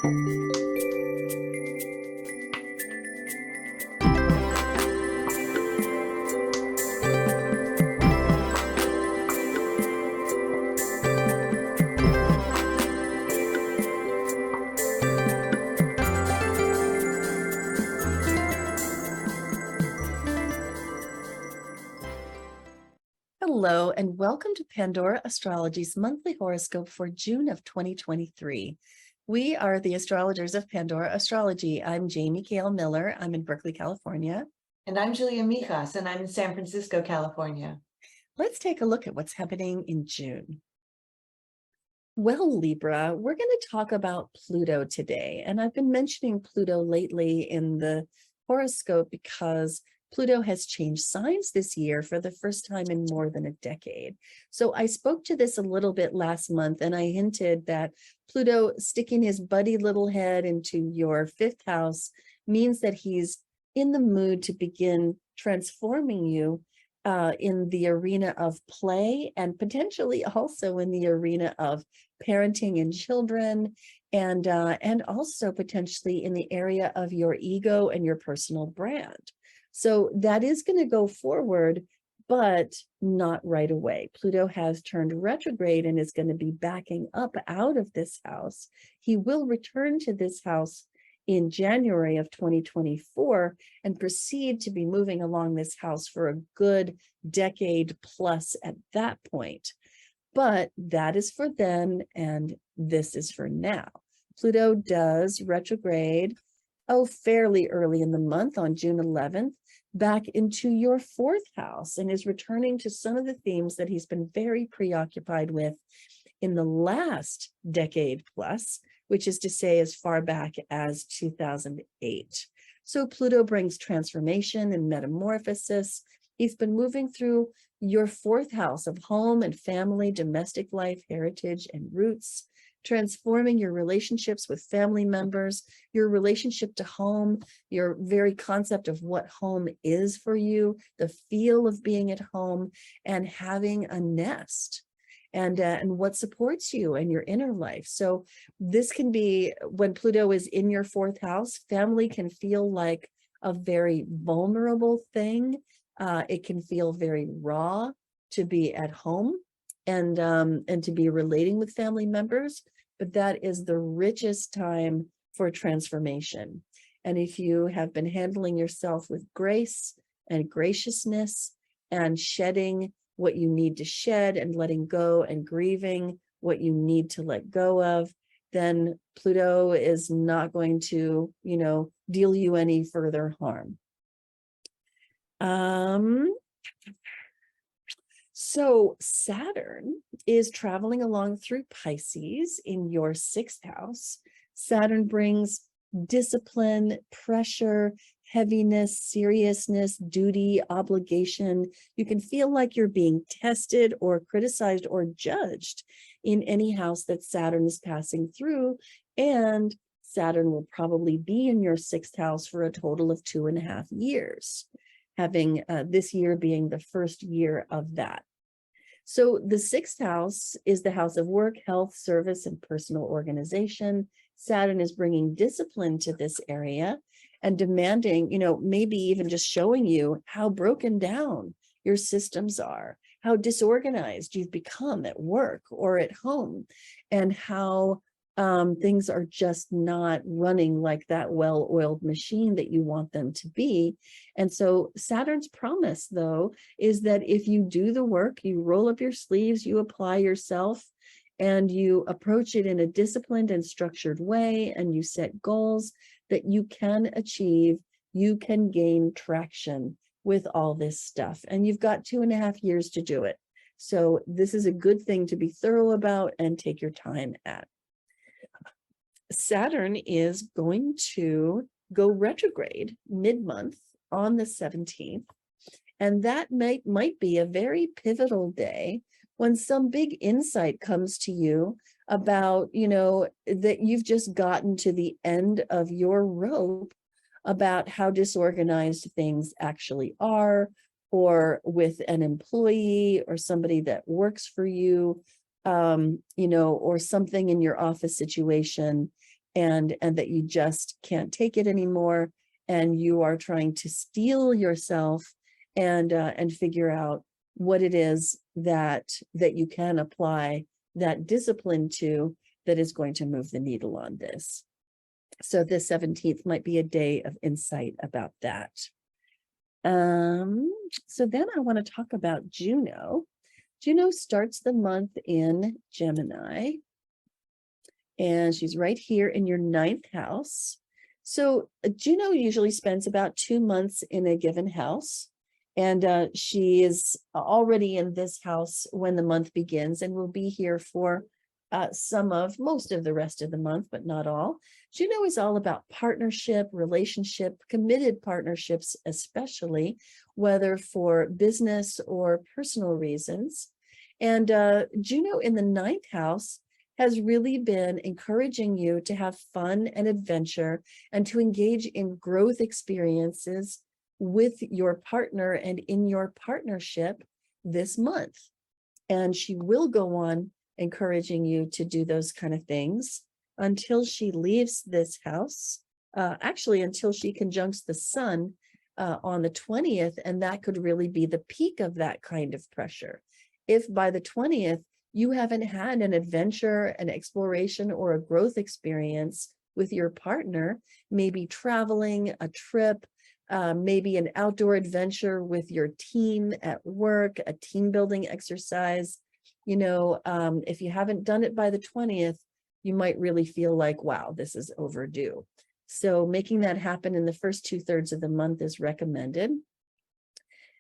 Hello, and welcome to Pandora Astrology's monthly horoscope for June of 2023. We are the astrologers of Pandora Astrology. I'm Jamie Kale Miller. I'm in Berkeley, California. And I'm Julia Mijas, and I'm in San Francisco, California. Let's take a look at what's happening in June. Well, Libra, we're going to talk about Pluto today. And I've been mentioning Pluto lately in the horoscope because Pluto has changed signs this year for the first time in more than a decade. So I spoke to this a little bit last month, and I hinted that Pluto sticking his buddy little head into your fifth house means that he's in the mood to begin transforming you in the arena of play, and potentially also in the arena of parenting and children, and also potentially in the area of your ego and your personal brand. So that is going to go forward, but not right away. Pluto has turned retrograde and is going to be backing up out of this house. He will return to this house in January of 2024 and proceed to be moving along this house for a good decade plus at that point. But that is for then, and this is for now. Pluto does retrograde, fairly early in the month on June 11th, back into your fourth house, and is returning to some of the themes that he's been very preoccupied with in the last decade plus, which is to say as far back as 2008. So Pluto brings transformation and metamorphosis. He's been moving through your fourth house of home and family, domestic life, heritage, and roots, transforming your relationships with family members, your relationship to home, your very concept of what home is for you, the feel of being at home and having a nest, and what supports you and your inner life. So this can be, when Pluto is in your fourth house, family can feel like a very vulnerable thing. It can feel very raw to be at home and to be relating with family members, but that is the richest time for transformation. And if you have been handling yourself with grace and graciousness and shedding what you need to shed and letting go and grieving what you need to let go of, then Pluto is not going to, deal you any further harm. So Saturn is traveling along through Pisces in your sixth house. Saturn brings discipline, pressure, heaviness, seriousness, duty, obligation. You can feel like you're being tested or criticized or judged in any house that Saturn is passing through. And Saturn will probably be in your sixth house for a total of 2.5 years, having this year being the first year of that. So the sixth house is the house of work, health, service, and personal organization. Saturn is bringing discipline to this area and demanding, maybe even just showing you how broken down your systems are, how disorganized you've become at work or at home, and how things are just not running like that well-oiled machine that you want them to be. And so Saturn's promise, though, is that if you do the work, you roll up your sleeves, you apply yourself, and you approach it in a disciplined and structured way, and you set goals, that you can achieve, you can gain traction with all this stuff. And you've got 2.5 years to do it. So this is a good thing to be thorough about and take your time at. Saturn is going to go retrograde mid-month on the 17th, and that might be a very pivotal day when some big insight comes to you about, that you've just gotten to the end of your rope about how disorganized things actually are, or with an employee or somebody that works for you, or something in your office situation. and that you just can't take it anymore, and you are trying to steel yourself and figure out what it is that you can apply that discipline to that is going to move the needle on this. So the 17th might be a day of insight about that. So then I want to talk about Juno. Juno starts the month in Gemini, and she's right here in your 9th house. So Juno usually spends about 2 months in a given house, and she is already in this house when the month begins and will be here for most of the rest of the month, but not all. Juno is all about partnership, relationship, committed partnerships, especially whether for business or personal reasons. And Juno in the 9th house has really been encouraging you to have fun and adventure and to engage in growth experiences with your partner and in your partnership this month. And she will go on encouraging you to do those kind of things until she leaves this house, actually until she conjuncts the sun on the 20th, and that could really be the peak of that kind of pressure. If by the 20th you haven't had an adventure, an exploration, or a growth experience with your partner, maybe traveling, a trip, maybe an outdoor adventure with your team at work, a team building exercise, if you haven't done it by the 20th, you might really feel like, wow, this is overdue. So making that happen in the first 2/3 of the month is recommended.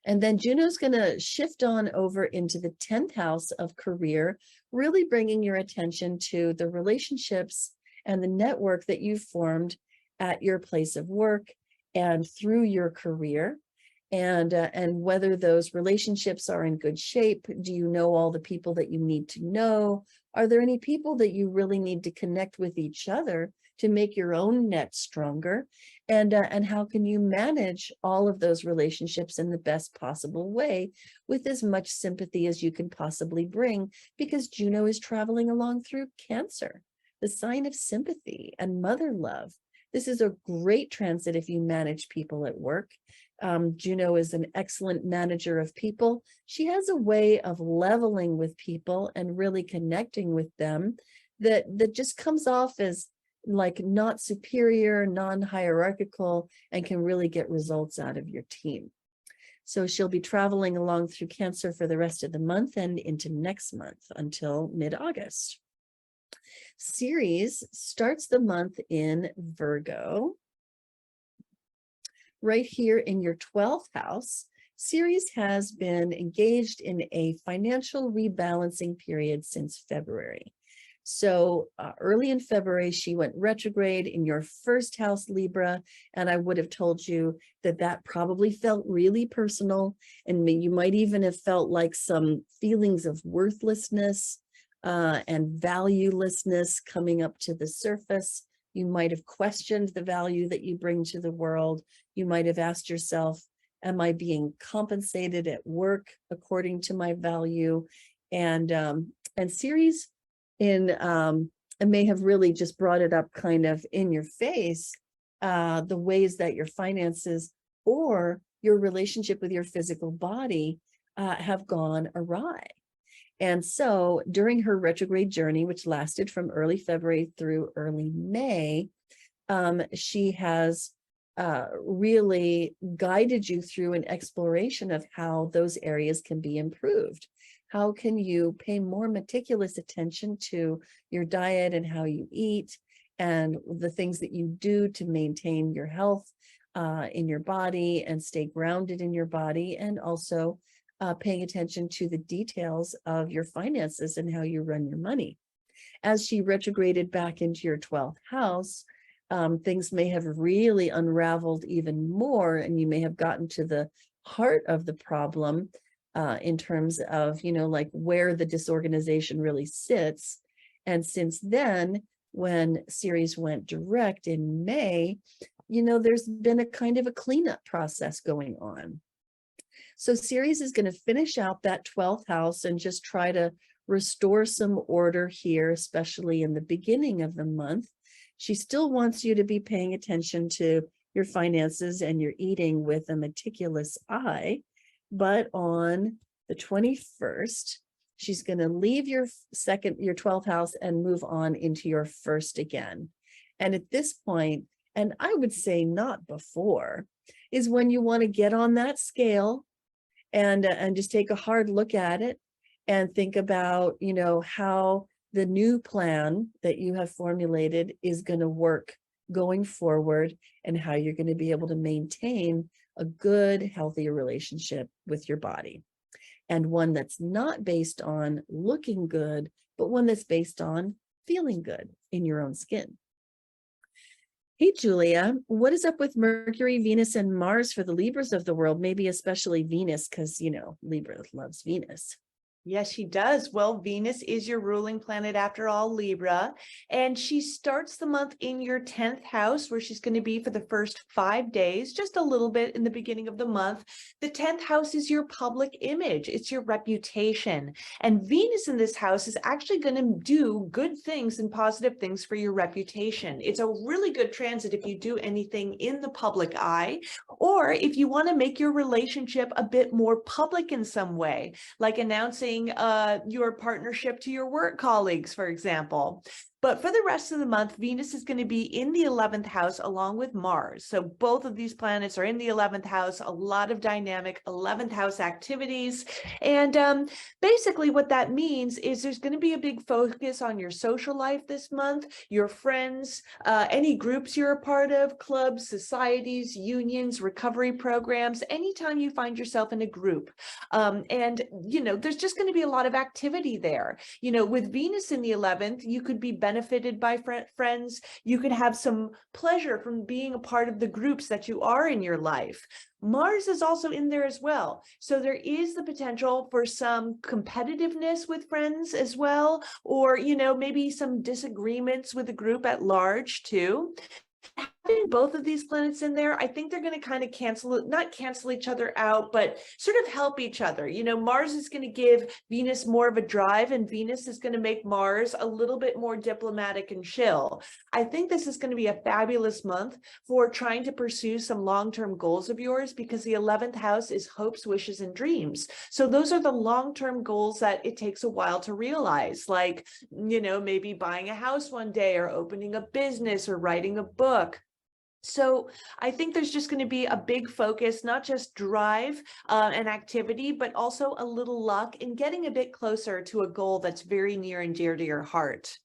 And then Juno's going to shift on over into the 10th house of career, really bringing your attention to the relationships and the network that you've formed at your place of work and through your career. And whether those relationships are in good shape. Do you know all the people that you need to know? Are there any people that you really need to connect with each other to make your own net stronger? And how can you manage all of those relationships in the best possible way with as much sympathy as you can possibly bring? Because Juno is traveling along through Cancer, the sign of sympathy and mother love. This is a great transit if you manage people at work. Juno is an excellent manager of people. She has a way of leveling with people and really connecting with them that just comes off as like not superior, non-hierarchical, and can really get results out of your team. So she'll be traveling along through Cancer for the rest of the month and into next month until mid-August. Ceres starts the month in Virgo. Right here in your 12th house, Ceres has been engaged in a financial rebalancing period since February. So early in February, she went retrograde in your 1st house, Libra, and I would have told you that that probably felt really personal, and you might even have felt like some feelings of worthlessness and valuelessness coming up to the surface. You might have questioned the value that you bring to the world. You might have asked yourself, am I being compensated at work according to my value? And Ceres may have really just brought it up kind of in your face, the ways that your finances or your relationship with your physical body have gone awry. And so during her retrograde journey, which lasted from early February through early May, she has really guided you through an exploration of how those areas can be improved. How can you pay more meticulous attention to your diet and how you eat and the things that you do to maintain your health in your body and stay grounded in your body, and also paying attention to the details of your finances and how you run your money. As she retrograded back into your 12th house, things may have really unraveled even more, and you may have gotten to the heart of the problem in terms of, like where the disorganization really sits. And since then, when Ceres went direct in May, there's been a kind of a cleanup process going on. So Ceres is going to finish out that 12th house and just try to restore some order here, especially in the beginning of the month. She still wants you to be paying attention to your finances and your eating with a meticulous eye. But on the 21st, she's going to leave your 12th house and move on into your first again. And at this point, and I would say not before, is when you want to get on that scale and just take a hard look at it and think about, how the new plan that you have formulated is going to work going forward and how you're going to be able to maintain a good, healthy relationship with your body. And one that's not based on looking good, but one that's based on feeling good in your own skin. Hey, Julia, what is up with Mercury, Venus, and Mars for the Libras of the world? Maybe especially Venus, because, Libra loves Venus. Yes, she does. Well, Venus is your ruling planet after all, Libra, and she starts the month in your 10th house, where she's going to be for the first 5 days, just a little bit in the beginning of the month. The 10th house is your public image. It's your reputation. And Venus in this house is actually going to do good things and positive things for your reputation. It's a really good transit if you do anything in the public eye, or if you want to make your relationship a bit more public in some way, like announcing your partnership to your work colleagues, for example. But for the rest of the month, Venus is going to be in the 11th house along with Mars. So both of these planets are in the 11th house, a lot of dynamic 11th house activities. And basically what that means is there's going to be a big focus on your social life this month, your friends, any groups you're a part of, clubs, societies, unions, recovery programs, anytime you find yourself in a group. There's just going to be a lot of activity there. With Venus in the 11th, you could be benefited by friends. You could have some pleasure from being a part of the groups that you are in your life. Mars is also in there as well. So there is the potential for some competitiveness with friends as well, or, maybe some disagreements with the group at large too. Having both of these planets in there, I think they're going to kind of not cancel each other out, but sort of help each other. Mars is going to give Venus more of a drive, and Venus is going to make Mars a little bit more diplomatic and chill. I think this is going to be a fabulous month for trying to pursue some long-term goals of yours, because the 11th house is hopes, wishes, and dreams. So those are the long-term goals that it takes a while to realize, like, maybe buying a house one day, or opening a business, or writing a book. So I think there's just going to be a big focus, not just drive and activity, but also a little luck in getting a bit closer to a goal that's very near and dear to your heart.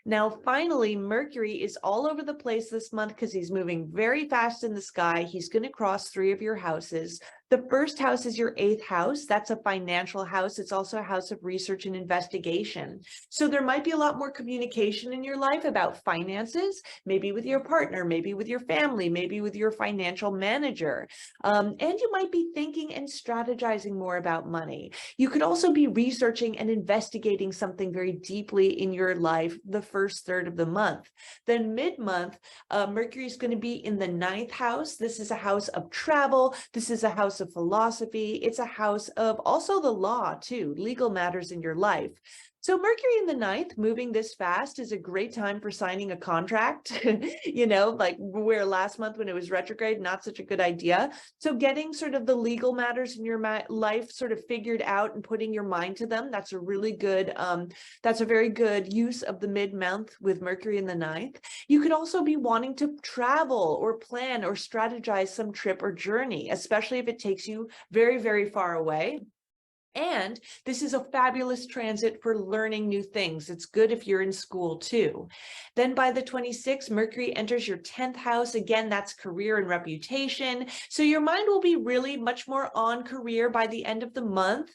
Now, finally, Mercury is all over the place this month because he's moving very fast in the sky. He's going to cross 3 of your houses. The first house is your 8th house. That's a financial house. It's also a house of research and investigation. So there might be a lot more communication in your life about finances, maybe with your partner, maybe with your family, maybe with your financial manager. And you might be thinking and strategizing more about money. You could also be researching and investigating something very deeply in your life the first third of the month. Then mid-month, Mercury is going to be in the 9th house. This is a house of travel. This is a house of philosophy. It's a house of also the law too, legal matters in your life. So Mercury in the 9th, moving this fast, is a great time for signing a contract, like where last month when it was retrograde, not such a good idea. So getting sort of the legal matters in your life sort of figured out and putting your mind to them, that's a really good, that's a very good use of the mid-month with Mercury in the 9th. You could also be wanting to travel or plan or strategize some trip or journey, especially if it takes you very, very far away. And this is a fabulous transit for learning new things. It's good if you're in school too. Then by the 26th, Mercury enters your 10th house. Again, that's career and reputation. So your mind will be really much more on career by the end of the month.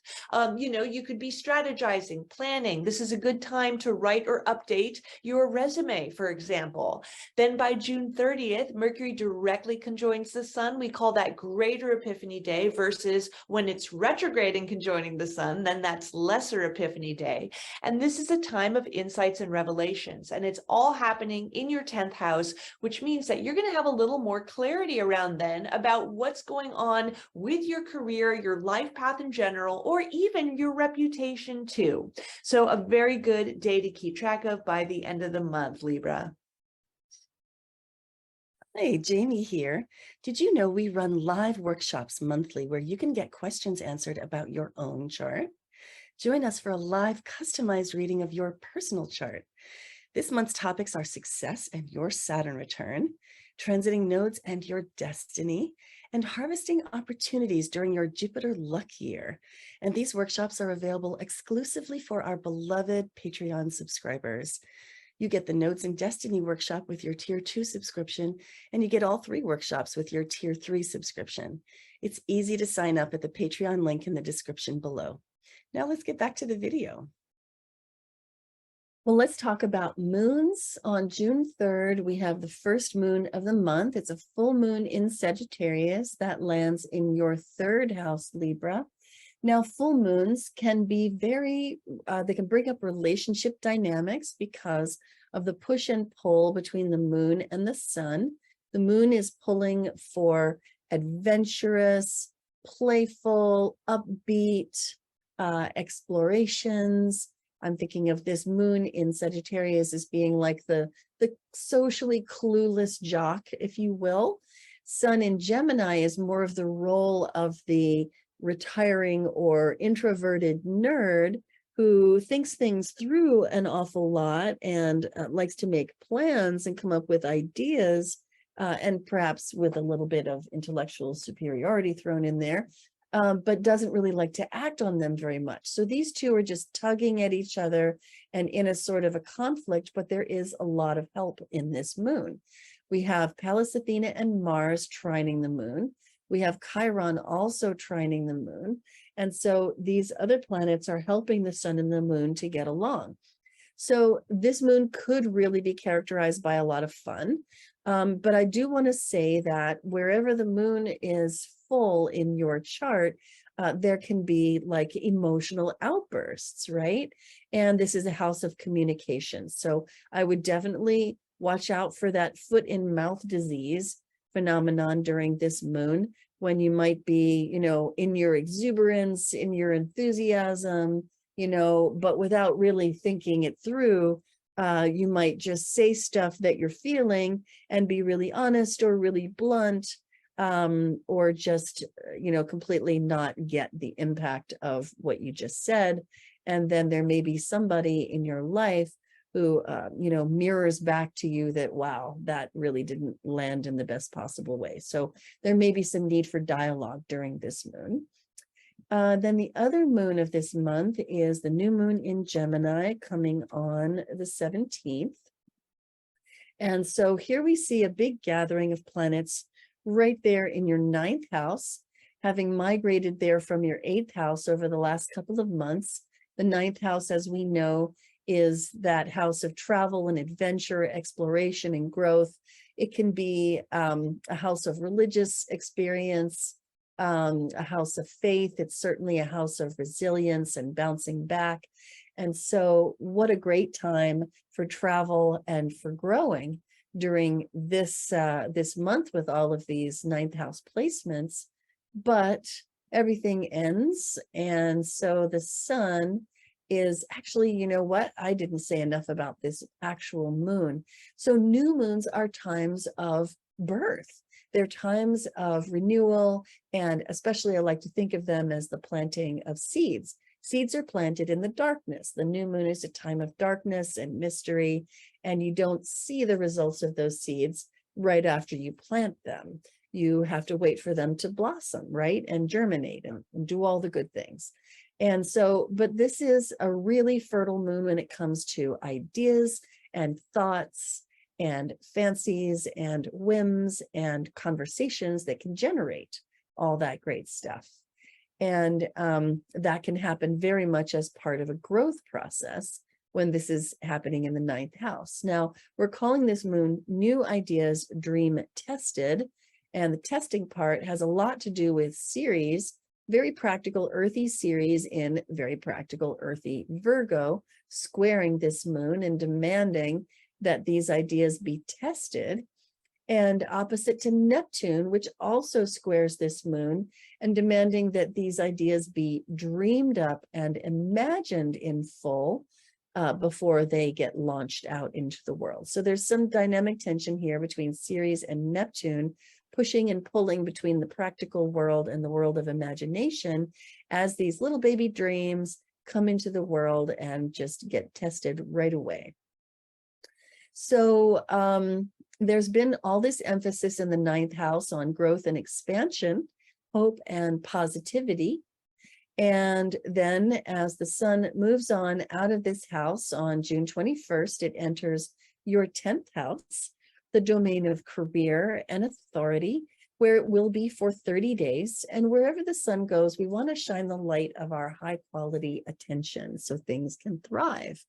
You could be strategizing, planning. This is a good time to write or update your resume, for example. Then by June 30th, Mercury directly conjoins the sun. We call that greater epiphany day, versus when it's retrograde and conjoining the sun, then that's lesser epiphany day. And this is a time of insights and revelations, and it's all happening in your 10th house, which means that you're going to have a little more clarity around then about what's going on with your career, your life path in general, or even your reputation too. So a very good day to keep track of by the end of the month, Libra. Hey, Jamie here. Did you know we run live workshops monthly where you can get questions answered about your own chart? Join us for a live customized reading of your personal chart. This month's topics are success and your Saturn return, transiting nodes and your destiny, and harvesting opportunities during your Jupiter luck year. And these workshops are available exclusively for our beloved Patreon subscribers. You get the Nodes and Destiny workshop with your Tier 2 subscription, and you get all 3 workshops with your Tier 3 subscription. It's easy to sign up at the Patreon link in the description below. Now let's get back to the video. Well, let's talk about moons. On June 3rd, we have the first moon of the month. It's a full moon in Sagittarius that lands in your 3rd house, Libra. Now, full moons can be they can bring up relationship dynamics because of the push and pull between the moon and the sun. The moon is pulling for adventurous, playful, upbeat explorations. I'm thinking of this moon in Sagittarius as being like the socially clueless jock, if you will. Sun in Gemini is more of the role of the retiring or introverted nerd who thinks things through an awful lot and likes to make plans and come up with ideas, and perhaps with a little bit of intellectual superiority thrown in there, but doesn't really like to act on them very much. So these two are just tugging at each other and in a sort of a conflict, but there is a lot of help in this moon. We have Pallas Athena and Mars trining the moon. We have Chiron also trining the moon. And so these other planets are helping the sun and the moon to get along. So this moon could really be characterized by a lot of fun. But I do want to say that wherever the moon is full in your chart, there can be like emotional outbursts, right? And this is a house of communication. So I would definitely watch out for that foot and mouth disease phenomenon during this moon, when you might be, in your exuberance, in your enthusiasm, but without really thinking it through. You might just say stuff that you're feeling and be really honest or really blunt, or just, completely not get the impact of what you just said. And then there may be somebody in your life who, mirrors back to you that, wow, that really didn't land in the best possible way. So there may be some need for dialogue during this moon. Then the other moon of this month is the new moon in Gemini coming on the 17th. And so here we see a big gathering of planets right there in your 9th house, having migrated there from your 8th house over the last couple of months. The 9th house, as we know, is that house of travel and adventure, exploration and growth. It can be a house of religious experience, a house of faith. It's certainly a house of resilience and bouncing back. And so what a great time for travel and for growing during this month with all of these 9th house placements. But everything ends. And so the sun is actually, you know what? I didn't say enough about this actual moon. So new moons are times of birth. They're times of renewal, and especially I like to think of them as the planting of seeds. Seeds are planted in the darkness. The new moon is a time of darkness and mystery, and you don't see the results of those seeds right after you plant them. You have to wait for them to blossom, right? And germinate and do all the good things. And so, but this is a really fertile moon when it comes to ideas and thoughts and fancies and whims and conversations that can generate all that great stuff. And that can happen very much as part of a growth process when this is happening in the 9th house. Now, we're calling this moon New Ideas Dream Tested. And the testing part has a lot to do with Ceres, very practical earthy Ceres in very practical earthy Virgo, squaring this moon and demanding that these ideas be tested, and opposite to Neptune, which also squares this moon, and demanding that these ideas be dreamed up and imagined in full, before they get launched out into the world. So there's some dynamic tension here between Ceres and Neptune, pushing and pulling between the practical world and the world of imagination as these little baby dreams come into the world and just get tested right away. So there's been all this emphasis in the 9th house on growth and expansion, hope and positivity. And then as the sun moves on out of this house on June 21st, it enters your 10th house, the domain of career and authority, where it will be for 30 days. And wherever the sun goes, we want to shine the light of our high quality attention so things can thrive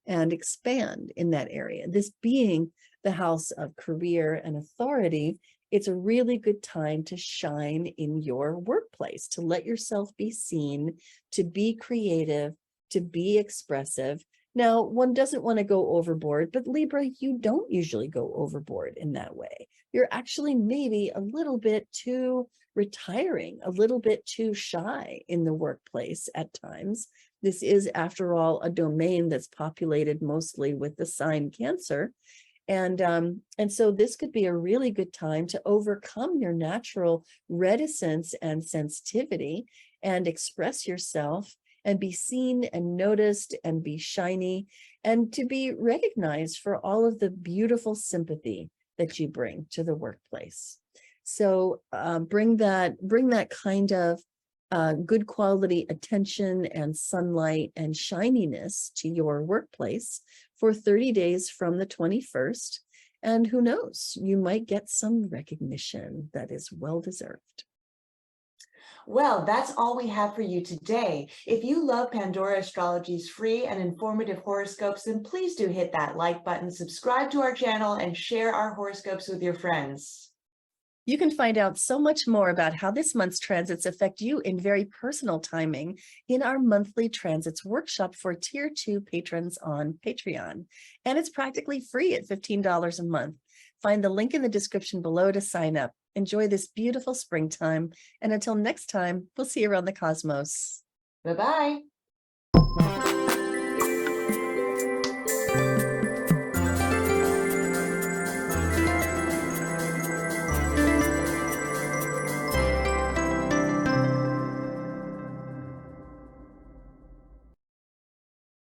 and expand in that area. This being the house of career and authority, it's a really good time to shine in your workplace, to let yourself be seen, to be creative, to be expressive. Now, one doesn't want to go overboard, but Libra, you don't usually go overboard in that way. You're actually maybe a little bit too retiring, a little bit too shy in the workplace at times. This is, after all, a domain that's populated mostly with the sign Cancer. And so this could be a really good time to overcome your natural reticence and sensitivity and express yourself and be seen and noticed and be shiny and to be recognized for all of the beautiful sympathy that you bring to the workplace. So bring that kind of good quality attention and sunlight and shininess to your workplace for 30 days from the 21st. And who knows, you might get some recognition that is well-deserved. Well, that's all we have for you today. If you love Pandora Astrology's free and informative horoscopes, then please do hit that like button, subscribe to our channel, and share our horoscopes with your friends. You can find out so much more about how this month's transits affect you in very personal timing in our monthly transits workshop for Tier 2 patrons on Patreon. And it's practically free at $15 a month. Find the link in the description below to sign up. Enjoy this beautiful springtime. And until next time, we'll see you around the cosmos. Bye-bye.